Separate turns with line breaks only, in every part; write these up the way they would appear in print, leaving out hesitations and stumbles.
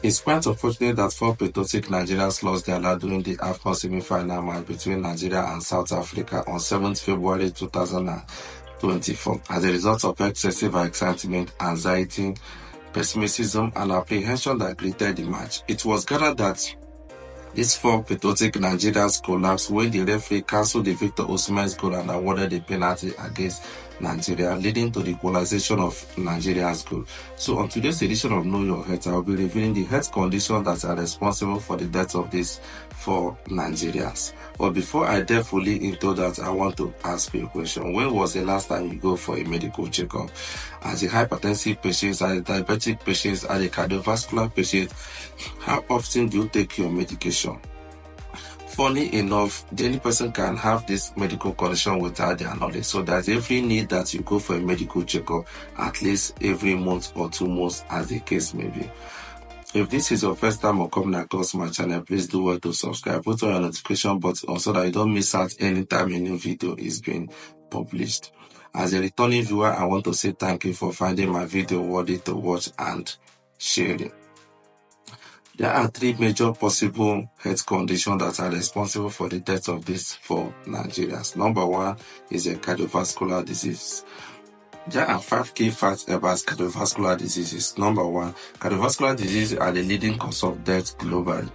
It's quite unfortunate that four patriotic Nigerians lost their life during the AFCON semi-final match between Nigeria and South Africa on 7th February 2024 as a result of excessive excitement, anxiety, pessimism, and apprehension that greeted the match. It was gathered that these four patriotic Nigerians collapsed when the referee cancelled the Victor Osimhen's goal and awarded a penalty against Nigeria, leading to the equalization of Nigeria's goal. So on today's edition of Know Your Health, I will be revealing the health conditions that are responsible for the death of these four Nigerians. But before I delve fully into that, I want to ask you a question. When was the last time you go for a medical checkup? As a hypertensive patient, as a diabetic patient, as a cardiovascular patient, how often do you take your medication? Funny enough, the only person can have this medical condition without their knowledge. So there's every need that you go for a medical checkup at least every month or 2 months, as the case may be. If this is your first time or coming across my channel, please do well to subscribe. Put on your notification button so that you don't miss out anytime a new video is being published. As a returning viewer, I want to say thank you for finding my video worthy to watch and sharing. There are 3 major possible health conditions that are responsible for the death of these four Nigerians. Number 1 is a cardiovascular disease. There are 5 key facts about cardiovascular diseases. Number 1, cardiovascular diseases are the leading cause of death globally.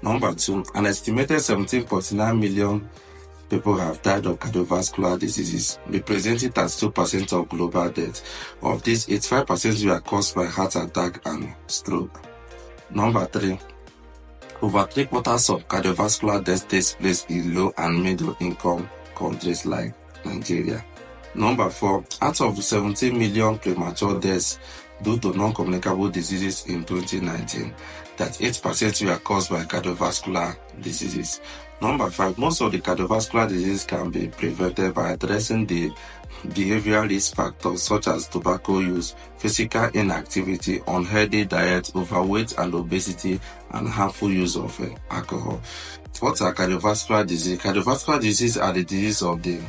Number 2, an estimated 17.9 million people have died of cardiovascular diseases, representing 32% of global death. Of this, 85% were caused by heart attack and stroke. Number 3, over 3/4 of cardiovascular death takes place in low and middle income countries like Nigeria. Number 4, out of 17 million premature deaths due to non-communicable diseases in 2019, 38% were caused by cardiovascular diseases. Number 5, most of the cardiovascular diseases can be prevented by addressing the behavioral risk factors such as tobacco use, physical inactivity, unhealthy diet, overweight and obesity, and harmful use of alcohol. What are cardiovascular diseases? Cardiovascular diseases are the disease of the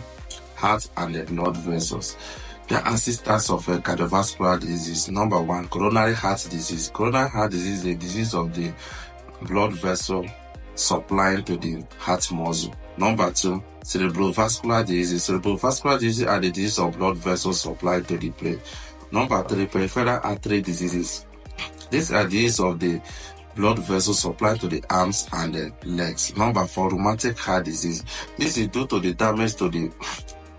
heart and the blood vessels. There are 6 types of cardiovascular disease. Number 1, coronary heart disease. Coronary heart disease is a disease of the blood vessel supplying to the heart muscle. Number 2, cerebrovascular disease. Cerebrovascular diseases are the disease of blood vessels supplied to the brain. Number 3, peripheral artery diseases. These are diseases of the blood vessels supplied to the arms and the legs. Number 4, rheumatic heart disease. This is due to the damage to the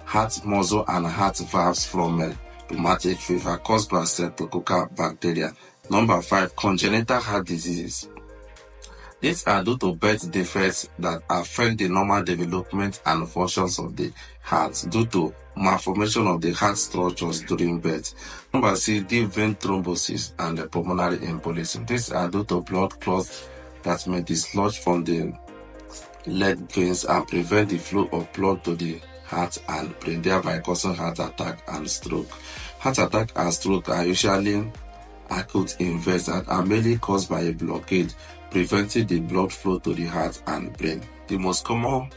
heart muscle and heart valves from rheumatic fever caused by streptococcal bacteria. Number 5, congenital heart diseases. These are due to birth defects that affect the normal development and functions of the heart due to malformation of the heart structures during birth. Number 6, deep vein thrombosis and pulmonary embolism. These are due to blood clots that may dislodge from the leg veins and prevent the flow of blood to the heart and brain, thereby causing heart attack and stroke. Heart attack and stroke are usually acute events that are mainly caused by a blockade preventing the blood flow to the heart and brain. The most common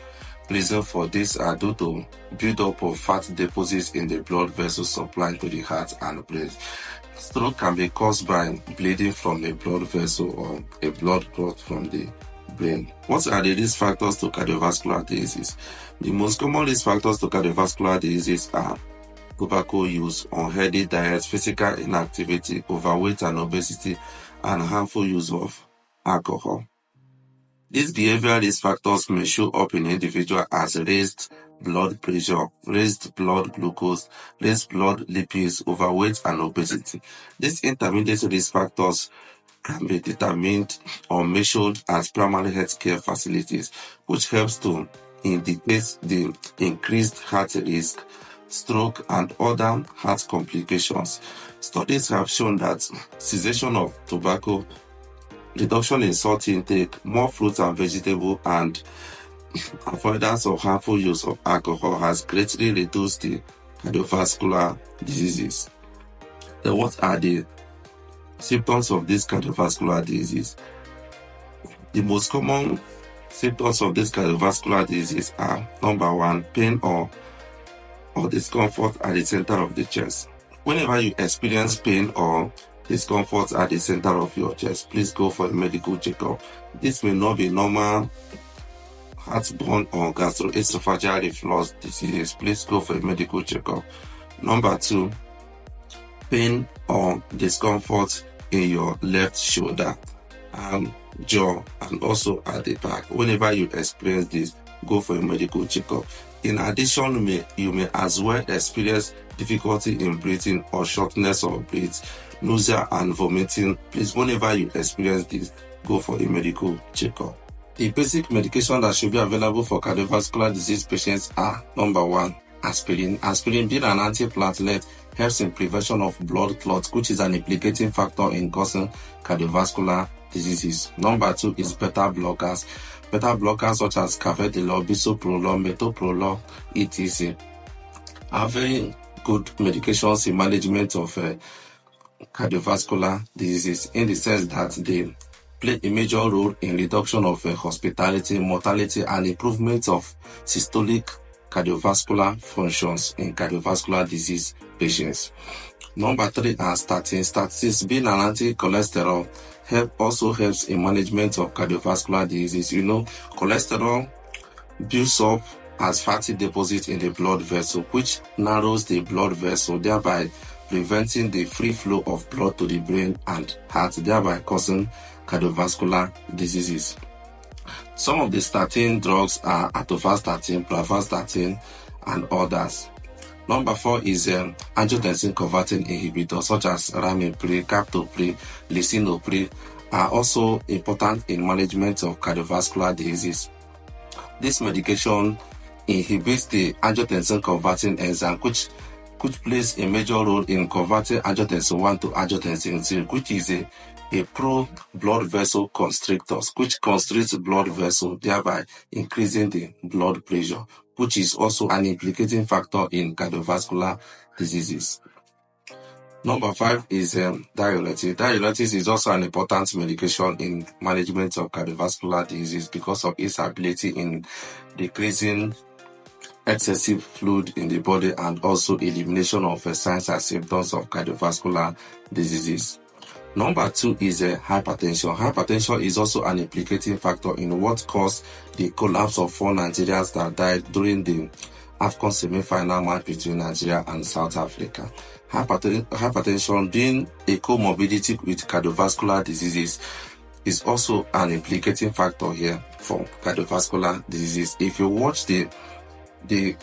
reason for this are due to build-up of fat deposits in the blood vessels supplying to the heart and brain. Stroke can be caused by bleeding from a blood vessel or a blood clot from the brain. What are the risk factors to cardiovascular diseases? The most common risk factors to cardiovascular diseases are tobacco use, unhealthy diet, physical inactivity, overweight and obesity, and harmful use of alcohol. These behavioral risk factors may show up in individuals as raised blood pressure, raised blood glucose, raised blood lipids, overweight and obesity. These intermediate risk factors can be determined or measured at primary healthcare facilities, which helps to indicate the increased heart risk, stroke, and other heart complications. Studies have shown that cessation of tobacco, reduction in salt intake, more fruits and vegetables, and avoidance of harmful use of alcohol has greatly reduced the cardiovascular diseases. Then what are the symptoms of this cardiovascular disease? The most common symptoms of this cardiovascular disease are: number 1, pain or discomfort at the center of the chest. Whenever you experience pain or discomfort at the center of your chest, please go for a medical checkup. This may not be normal heartburn or gastroesophageal reflux disease, please go for a medical checkup. Number 2, pain or discomfort in your left shoulder, jaw, and also at the back. Whenever you experience this, go for a medical checkup. In addition, you may as well experience difficulty in breathing or shortness of breath, nausea and vomiting. Please, whenever you experience this, go for a medical checkup. The basic medication that should be available for cardiovascular disease patients are: number 1, aspirin. Aspirin, being an antiplatelet, helps in prevention of blood clots, which is an implicating factor in causing cardiovascular diseases. Number 2 is beta blockers. Beta blockers such as carvedilol, bisoprolol, metoprolol, etc. are very good medications in management of cardiovascular diseases, in the sense that they play a major role in reduction of hospitality, mortality, and improvement of systolic cardiovascular functions in cardiovascular disease patients. Number 3 are statins. Statins, being an anti-cholesterol, also helps in management of cardiovascular diseases. Cholesterol builds up as fatty deposits in the blood vessel, which narrows the blood vessel, thereby preventing the free flow of blood to the brain and heart, thereby causing cardiovascular diseases. Some of the statin drugs are atorvastatin, pravastatin, and others. Number 4 is angiotensin converting inhibitors such as ramipril, captopril, lisinopril are also important in management of cardiovascular disease. This medication inhibits the angiotensin converting enzyme, which plays a major role in converting angiotensin 1 to angiotensin 2, which is a pro-blood vessel constrictor, which constricts blood vessel, thereby increasing the blood pressure, which is also an implicating factor in cardiovascular diseases. Number 5 is diuretics. Diuretics is also an important medication in management of cardiovascular disease because of its ability in decreasing excessive fluid in the body and also elimination of signs and symptoms of cardiovascular diseases. Number 2 is hypertension. Hypertension is also an implicating factor in what caused the collapse of 4 Nigerians that died during the AFCON semi-final match between Nigeria and South Africa. Hypertension, being a comorbidity with cardiovascular diseases, is also an implicating factor here for cardiovascular disease. If you watch the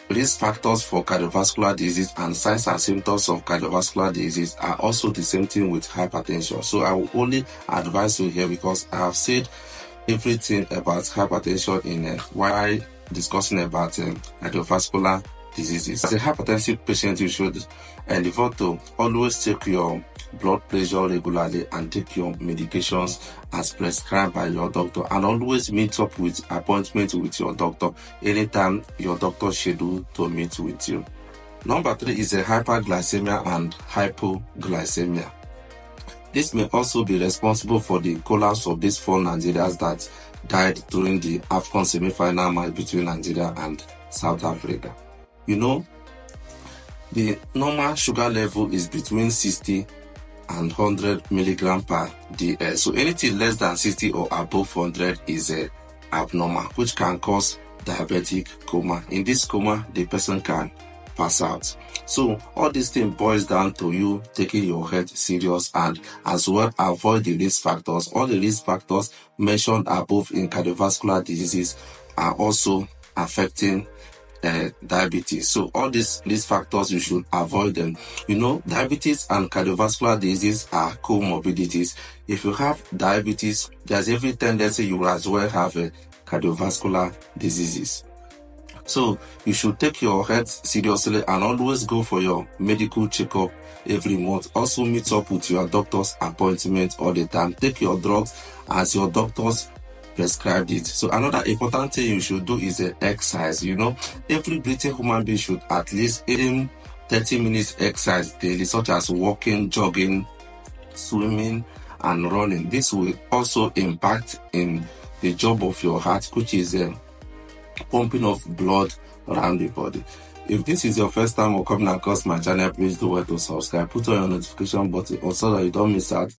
risk factors for cardiovascular disease and signs and symptoms of cardiovascular disease are also the same thing with hypertension. So I will only advise you here because I have said everything about hypertension in while discussing about cardiovascular diseases. As a hypertensive patient, you should endeavor to always check your blood pressure regularly and take your medications as prescribed by your doctor, and always meet up with appointment with your doctor anytime your doctor schedule to meet with you. Number 3 is hyperglycemia and hypoglycemia. This may also be responsible for the collapse of these 4 Nigerians that died during the AFCON semi-final match between Nigeria and South Africa. The normal sugar level is between 60 and 100 milligram per dl. So anything less than 60 or above 100 is abnormal, which can cause diabetic coma. In this coma, the person can pass out. So all these things boils down to you taking your health serious and as well avoid the risk factors. All the risk factors mentioned above in cardiovascular diseases are also affecting diabetes. So all these risk factors, you should avoid them. Diabetes and cardiovascular disease are comorbidities. If you have diabetes, there's every tendency you will as well have cardiovascular diseases. So you should take your health seriously and always go for your medical checkup every month. Also meet up with your doctor's appointment all the time. Take your drugs as your doctors prescribed it. So another important thing you should do is exercise. Every breathing human being should at least aim 30 minutes exercise daily, such as walking, jogging, swimming, and running. This will also impact in the job of your heart, which is pumping of blood around the body. If this is your first time or coming across my channel, please do well to subscribe. Put on your notification button on so that you don't miss out